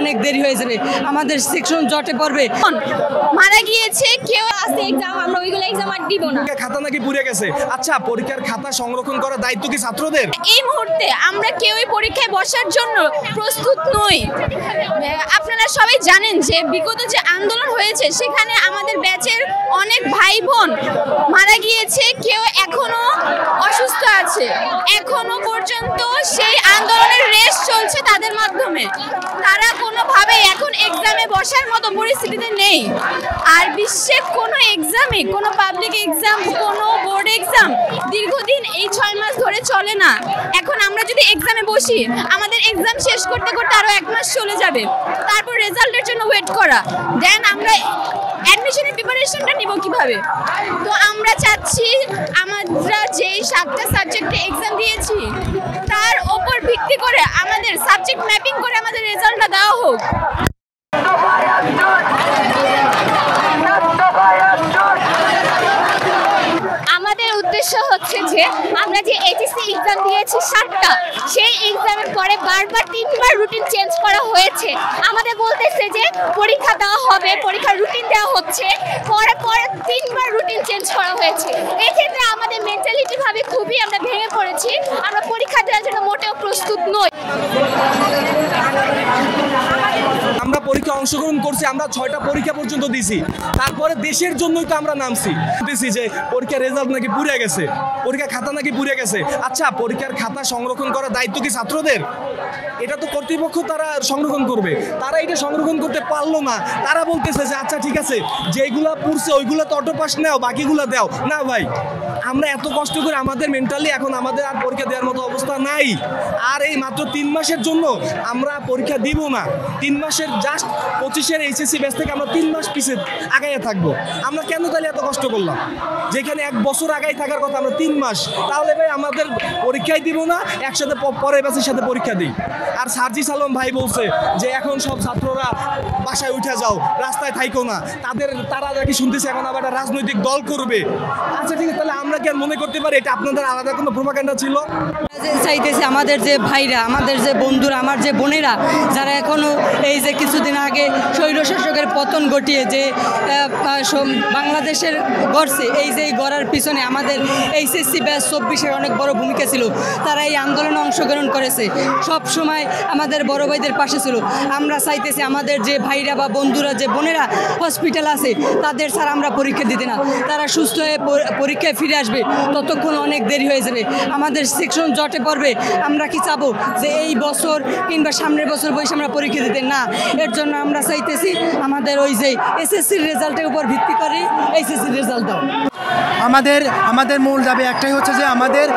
অনেক দেরি হয়ে যাবে, আমাদের সেকশন জটে পড়বে। মারা গিয়েছে কেউ, আছে এক্সাম, আমরা ওইগুলো এক্সাম আর দিব না। খাতা নাকি পুড়ে গেছে। আচ্ছা, পরীক্ষার খাতা সংরক্ষণ করার দায়িত্ব কি ছাত্রদের? এই মুহূর্তে আমরা কেউই পরীক্ষায় বসার জন্য প্রস্তুত নই। আপনারা সবাই জানেন যে বিগত যে আন্দোলন হয়েছে সেখানে আমাদের ব্যাচের অনেক ভাই বোন মারা গিয়েছে, কেউ এখনো অসুস্থ আছে, এখনো পর্যন্ত সেই আন্দোলনের রেস চলছে তাদের মাধ্যমে। তারা কোনোভাবে এখন এক্সামে বসার মতো পরিস্থিতিতে নেই। আর বিশ্বে কোনো এক্সামে, কোনো পাবলিক এক্সাম, কোনো বোর্ড এক্সাম দীর্ঘদিন এই 6 মাস ধরে চলে না। এখন আমরা যদি এক্সামে বসি, আমাদের এক্সাম শেষ করতে করতে আরো 1 মাস চলে যাবে, তারপর রেজাল্টের জন্য ওয়েট করা, দেন আমরা অ্যাডমিশনের প্রিপারেশনটা নিব কিভাবে? তো আমরা চাচ্ছি আমরা যেই 7টা সাবজেক্টে এক্সাম দিয়েছি তার উপর ভিত্তি করে আমাদের সাবজেক্ট ম্যাপিং করে আমাদের রেজাল্টটা দেওয়া হোক। আমাদের উদ্দেশ্য হচ্ছে যে আমরা যে এইচএসসি এক্সাম দিয়েছি 7টা, সেই এক্সামের পরে বারবার 3বার রুটিন চেঞ্জ করা হয়েছে। আমাদের বলতেছে যে পরীক্ষা দেওয়া হবে, পরীক্ষার রুটিন দেওয়া হচ্ছে, পরে 3বার রুটিন চেঞ্জ করা হয়েছে। এই ক্ষেত্রে আমাদের মেন্টালিটি ভাবে খুবই আমরা ভেঙে পড়েছি, আমরা পরীক্ষা দেওয়ার জন্য মোটেও প্রস্তুত নই। আমরা পরীক্ষা অংশগ্রহণ করছি, আমরা 6টা পরীক্ষা পর্যন্ত দিছি, তারপরে দেশের জন্যই তো আমরা নামছি। দিছি যে পরীক্ষার রেজাল্ট নাকি পুড়ে গেছে, পরীক্ষার খাতা নাকি পুড়ে গেছে। আচ্ছা, পরীক্ষার খাতা সংরক্ষণ করার দায়িত্ব কি ছাত্রদের? এটা তো কর্তৃপক্ষ তারা সংরক্ষণ করবে, তারা এটা সংরক্ষণ করতে পারলো না। তারা বলতেছে যে আচ্ছা ঠিক আছে, যেগুলা পুড়ছে ওইগুলো তো অটো পাস নাও, বাকিগুলো দাও না। ভাই, আমরা এত কষ্ট করে আমাদের মেন্টালি এখন আমাদের আর পরীক্ষা দেওয়ার মতো অবস্থা নাই। আর এই মাত্র 3 মাসের জন্য আমরা পরীক্ষা দিব না। 3 মাসের জাস্ট 25-এর এইচএসসি ব্যাচ থেকে আমরা 3 মাস পিছিয়ে আগাইয়া থাকবো। আমরা কেন তাহলে এত কষ্ট করলাম? যেখানে 1 বছর আগাই থাকার কথা আমরা 3 মাস, তাহলে ভাই আমাদের পরীক্ষাই দিব না, একসাথে পরের ব্যাচের সাথে পরীক্ষা দিই। আর সার্জিস আলম ভাই বলছে যে এখন সব ছাত্ররা বাসায় উঠে যাও, রাস্তায় থাইকো না, তারা নাকি শুনতেছে এখন আবার একটা রাজনৈতিক দল করবে। আচ্ছা ঠিক আছে, তাহলে আমরা কি আর মনে করতে পারি এটা আপনাদের আলাদা কোনো প্রোপাগান্ডা ছিল? চাইতেছি আমাদের যে ভাইরা, আমাদের যে বন্ধুরা, আমার যে বোনেরা যারা এখনও এই যে কিছুদিন আগে স্বৈরশাসকের পতন ঘটিয়ে যে বাংলাদেশের গড়ছে, এই যে গড়ার পিছনে আমাদের এইচএসসি ব্যাচ 24-এর অনেক বড় ভূমিকা ছিল। তারা এই আন্দোলনে অংশগ্রহণ করেছে, সব সময় আমাদের বড় ভাইদের পাশে ছিল। আমরা চাইতেছি আমাদের যে ভাইরা বা বন্ধুরা, যে বোনেরা হসপিটাল আছে, তাদের ছাড়া আমরা পরীক্ষা দিতে না। তারা সুস্থ হয়ে পরীক্ষায় ফিরে আসবে, ততক্ষণ অনেক দেরি হয়ে যাবে, আমাদের সেকশন জটে পড়বে। আমরা কি চাবো যে এই বছর কিংবা সামনের বছর বয়সে আমরা পরীক্ষা দিতে না? এর জন্য আমরা চাইতেছি আমাদের ওই যে এসএসসির রেজাল্টের উপর ভিত্তি করে এইচএসসির রেজাল্ট দাও। আমাদের মূল দাবি একটাই হচ্ছে যে আমাদের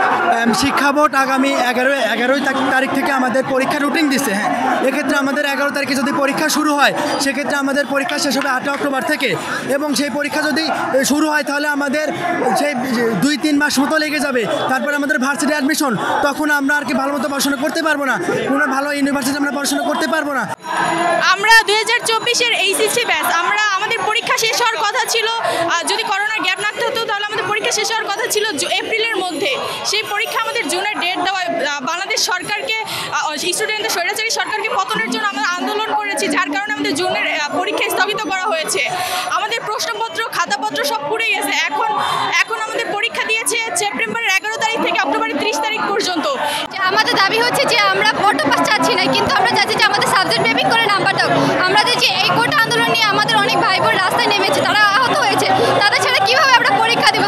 শিক্ষা বোর্ড আগামী 11 তারিখ থেকে আমাদের পরীক্ষা রুটিন দিচ্ছে। হ্যাঁ, এক্ষেত্রে আমাদের 11 তারিখে যদি পরীক্ষা শুরু হয়, সেক্ষেত্রে আমাদের পরীক্ষা শেষ হবে 8 অক্টোবর থেকে, এবং সেই পরীক্ষা যদি শুরু হয় তাহলে আমাদের সেই 2-3 মাস মতো লেগে যাবে। তারপর আমাদের ভার্সিটি অ্যাডমিশন, তখন আমরা আর কি ভালো মতো পড়াশোনা করতে পারবো না, কোনো ভালো ইউনিভার্সিটি আমরা পড়াশোনা করতে পারবো না। আমরা 2024-এর এইচএসসি ব্যাচ, আমাদের পরীক্ষা শেষ হওয়ার কথা ছিল, যদি করোনার গ্যাপ না থাকতো তাহলে আমাদের পরীক্ষা শেষ হওয়ার কথা ছিল এপ্রিলের মধ্যে। সেই পরীক্ষা আমাদের জুনের ডেট দেওয়া, বাংলাদেশ সরকারকে, স্টুডেন্টদের স্বৈরাচারী সরকারকে পতনের জন্য আমরা আন্দোলন করেছি, যার কারণে আমাদের জুনের পরীক্ষা স্থগিত করা হয়েছে। আমাদের প্রশ্নপত্র, খাতাপত্র সব পুড়ে গেছে। এখন আমাদের পরীক্ষা দিয়েছে সেপ্টেম্বরের 11 তারিখ থেকে অক্টোবরের 30 তারিখ পর্যন্ত। আমাদের দাবি হচ্ছে যে আমরা অটো পাস চাচ্ছি না, কিন্তু আমরা চাচ্ছি যে আমাদের সাবজেক্ট ম্যাপিং করে নাম্বার দাও। আমাদের যে এই কোটা আন্দোলন নিয়ে আমাদের অনেক ভাই বোন রাস্তায় নেমেছে, তারা আহত হয়েছে, তাদের ছাড়া কীভাবে আমরা পরীক্ষা দেবো?